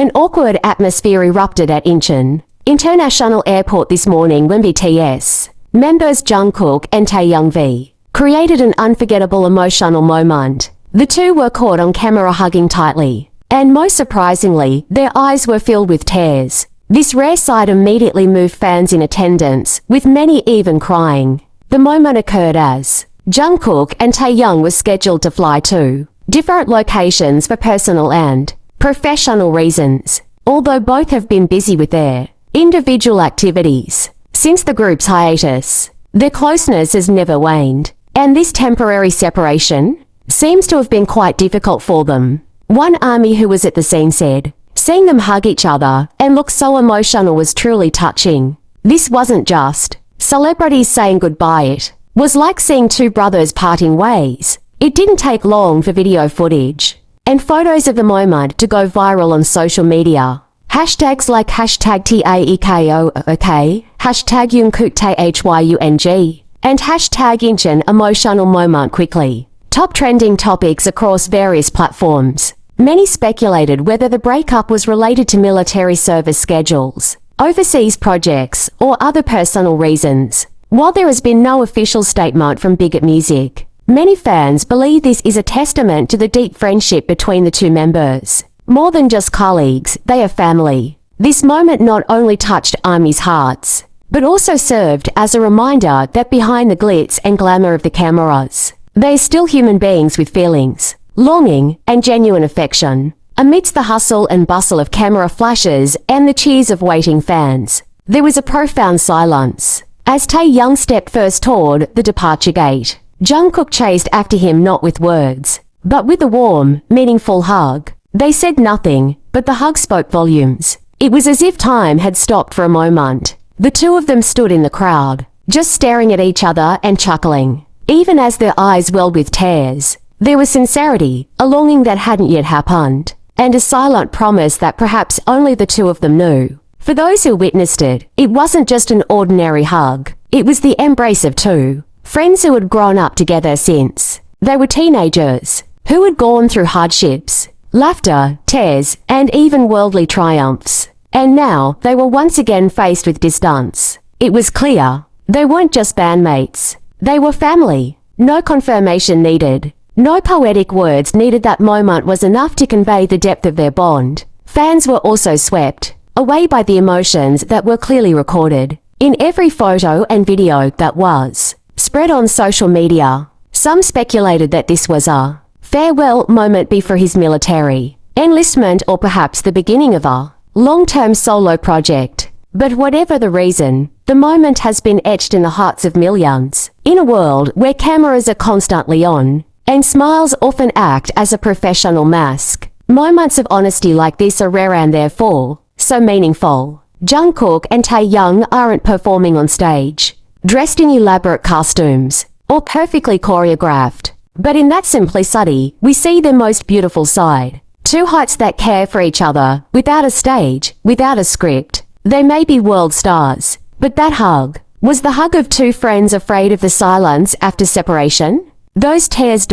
An awkward atmosphere erupted at Incheon International Airport this morning when BTS members Jungkook and Taehyung created an unforgettable emotional moment. The two were caught on camera hugging tightly, and most surprisingly, their eyes were filled with tears. This rare sight immediately moved fans in attendance, with many even crying. The moment occurred as Jungkook and Taehyung were scheduled to fly to different locations for personal and professional reasons, although both have been busy with their individual activities since the group's hiatus. Their closeness has never waned, and this temporary separation seems to have been quite difficult for them. One ARMY who was at the scene said, "Seeing them hug each other and look so emotional was truly touching. This wasn't just celebrities saying goodbye, it was like seeing two brothers parting ways." It didn't take long for video footage and photos of the moment to go viral on social media. Hashtags like hashtag #TAEKOOK, hashtag Jungkook THYUNG, and hashtag Incheon emotional moment quickly top trending topics across various platforms. Many speculated whether the breakup was related to military service schedules, overseas projects, or other personal reasons. While there has been no official statement from Big Music, many fans believe this is a testament to the deep friendship between the two members. More than just colleagues, they are family. This moment not only touched ARMY's hearts, but also served as a reminder that behind the glitz and glamour of the cameras, they are still human beings with feelings, longing, and genuine affection. Amidst the hustle and bustle of camera flashes and the cheers of waiting fans, there was a profound silence. As Taehyung stepped first toward the departure gate, Jungkook chased after him not with words, but with a warm, meaningful hug. They said nothing, but the hug spoke volumes. It was as if time had stopped for a moment. The two of them stood in the crowd, just staring at each other and chuckling. Even as their eyes welled with tears, there was sincerity, a longing that hadn't yet happened, and a silent promise that perhaps only the two of them knew. For those who witnessed it, it wasn't just an ordinary hug. It was the embrace of two friends who had grown up together since they were teenagers, who had gone through hardships, laughter, tears, and even worldly triumphs. And now, they were once again faced with distance. It was clear, they weren't just bandmates. They were family. No confirmation needed. No poetic words needed. That moment was enough to convey the depth of their bond. Fans were also swept away by the emotions that were clearly recorded in every photo and video that was spread on social media. Some speculated that this was a farewell moment before his military enlistment, or perhaps the beginning of a long-term solo project. But whatever the reason, the moment has been etched in the hearts of millions. In a world where cameras are constantly on, and smiles often act as a professional mask, moments of honesty like this are rare and therefore so meaningful. Jungkook and Taehyung aren't performing on stage, dressed in elaborate costumes, or perfectly choreographed. But in that simplicity, we see their most beautiful side. Two hearts that care for each other, without a stage, without a script. They may be world stars, but that hug was the hug of two friends afraid of the silence after separation. Those tears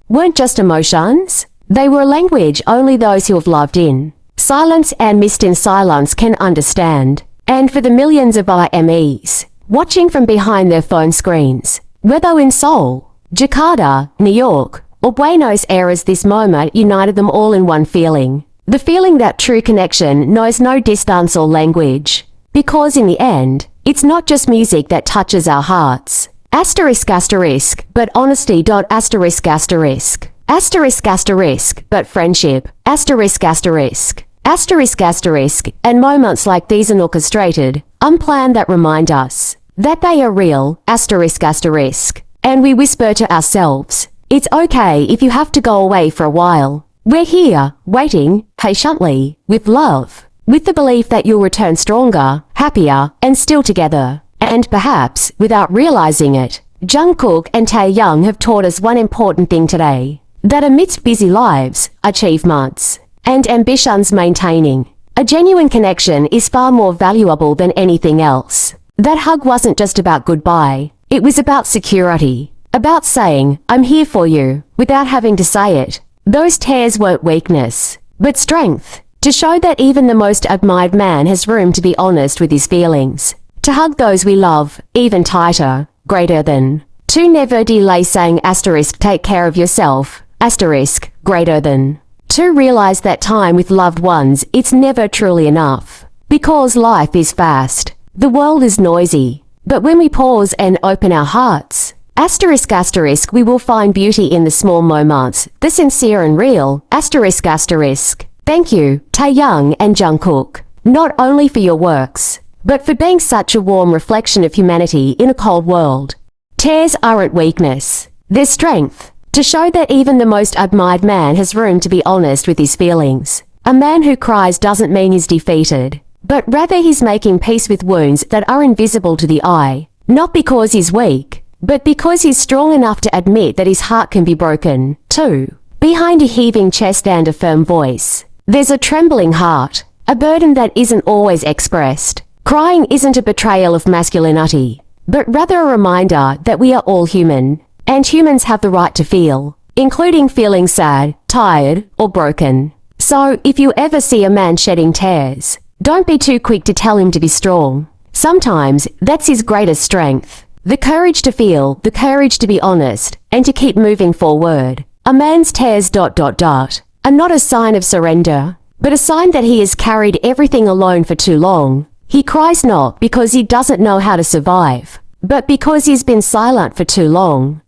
weren't just emotions. They were a language only those who have loved in silence and missed in silence can understand. And for the millions of IMEs watching from behind their phone screens, whether in Seoul, Jakarta, New York, or Buenos Aires, this moment united them all in one feeling. The feeling that true connection knows no distance or language. Because in the end, it's not just music that touches our hearts. Asterisk asterisk, but honesty. Asterisk asterisk. Asterisk asterisk, but friendship. Asterisk asterisk. Asterisk asterisk, and moments like these are orchestrated, unplanned, that remind us that they are real. Asterisk asterisk. And we whisper to ourselves, it's okay if you have to go away for a while. We're here, waiting, patiently, with love, with the belief that you'll return stronger, happier, and still together. And perhaps, without realizing it, Jungkook and Taehyung have taught us one important thing today. That amidst busy lives, achievements, and ambitions, maintaining a genuine connection is far more valuable than anything else. That hug wasn't just about goodbye. It was about security. About saying, I'm here for you, without having to say it. Those tears weren't weakness, but strength. To show that even the most admired man has room to be honest with his feelings. To hug those we love, even tighter, greater than. To never delay saying asterisk take care of yourself, asterisk, greater than. To realize that time with loved ones, it's never truly enough. Because life is fast. The world is noisy. But when we pause and open our hearts, asterisk asterisk, we will find beauty in the small moments, the sincere and real, asterisk asterisk. Thank you, Taehyung and Jungkook, not only for your works, but for being such a warm reflection of humanity in a cold world. Tears aren't weakness, they're strength. To show that even the most admired man has room to be honest with his feelings. A man who cries doesn't mean he's defeated, but rather he's making peace with wounds that are invisible to the eye, not because he's weak, but because he's strong enough to admit that his heart can be broken, too. Behind a heaving chest and a firm voice, there's a trembling heart, a burden that isn't always expressed. Crying isn't a betrayal of masculinity, but rather a reminder that we are all human, and humans have the right to feel, including feeling sad, tired, or broken. So, if you ever see a man shedding tears, don't be too quick to tell him to be strong. Sometimes, that's his greatest strength. The courage to feel, the courage to be honest, and to keep moving forward. A man's tears ... are not a sign of surrender, but a sign that he has carried everything alone for too long. He cries not because he doesn't know how to survive, but because he's been silent for too long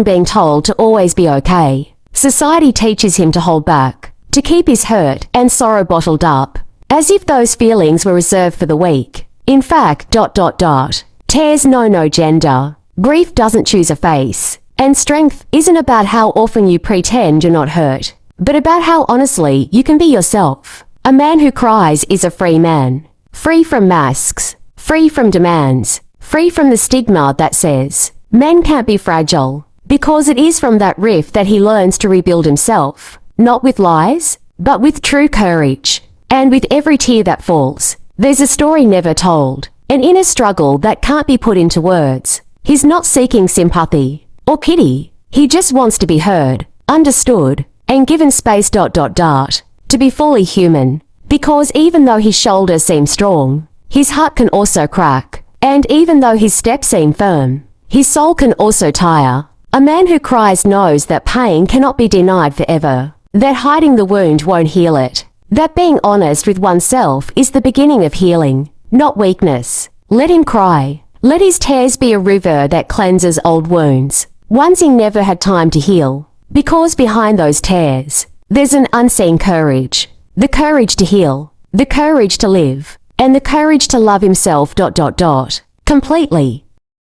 being told to always be okay. Society teaches him to hold back, to keep his hurt and sorrow bottled up, as if those feelings were reserved for the weak. In fact ... tears know no gender. Grief doesn't choose a face. And strength isn't about how often you pretend you're not hurt, but about how honestly you can be yourself. A man who cries is a free man. Free from masks, free from demands, free from the stigma that says, men can't be fragile, because it is from that rift that he learns to rebuild himself, not with lies, but with true courage. And with every tear that falls, there's a story never told, an inner struggle that can't be put into words. He's not seeking sympathy or pity, he just wants to be heard, understood, and given space ... to be fully human. Because even though his shoulders seem strong, his heart can also crack, and even though his steps seem firm, his soul can also tire. A man who cries knows that pain cannot be denied forever, that hiding the wound won't heal it, that being honest with oneself is the beginning of healing, not weakness. Let him cry. Let his tears be a river that cleanses old wounds, ones he never had time to heal. Because behind those tears, there's an unseen courage. The courage to heal, the courage to live, and the courage to love himself ... completely.